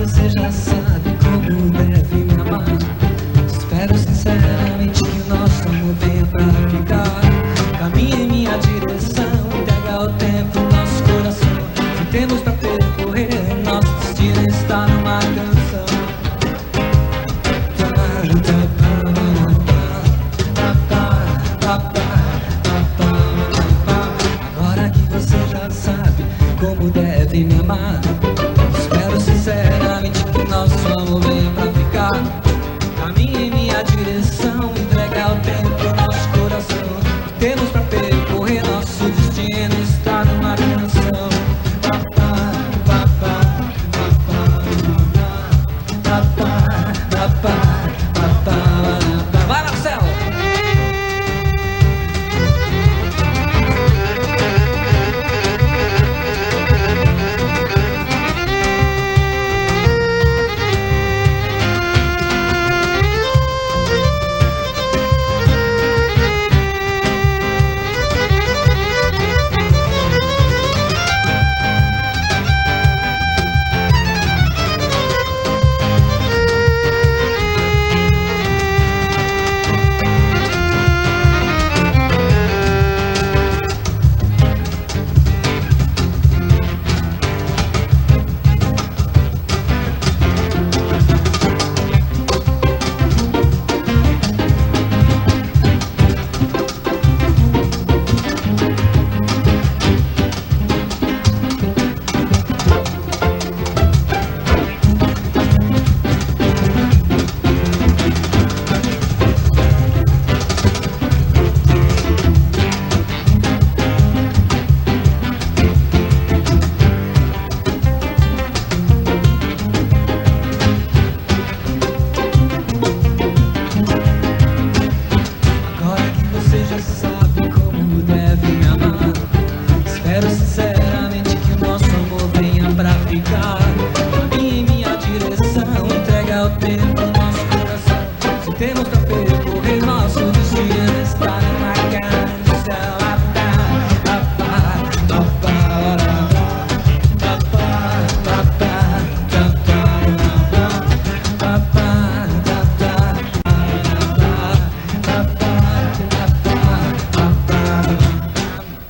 você já sabe como deve me amar. Espero sinceramente que o nosso amor venha pra ficar. Caminhe em minha direção, entrega o tempo, nosso coração. Se temos pra percorrer, nosso destino está numa canção. Agora que você já sabe como deve me amar, espero sinceramente que nosso amor venha pra ficar. Caminhe em minha direção, entrega o tempo.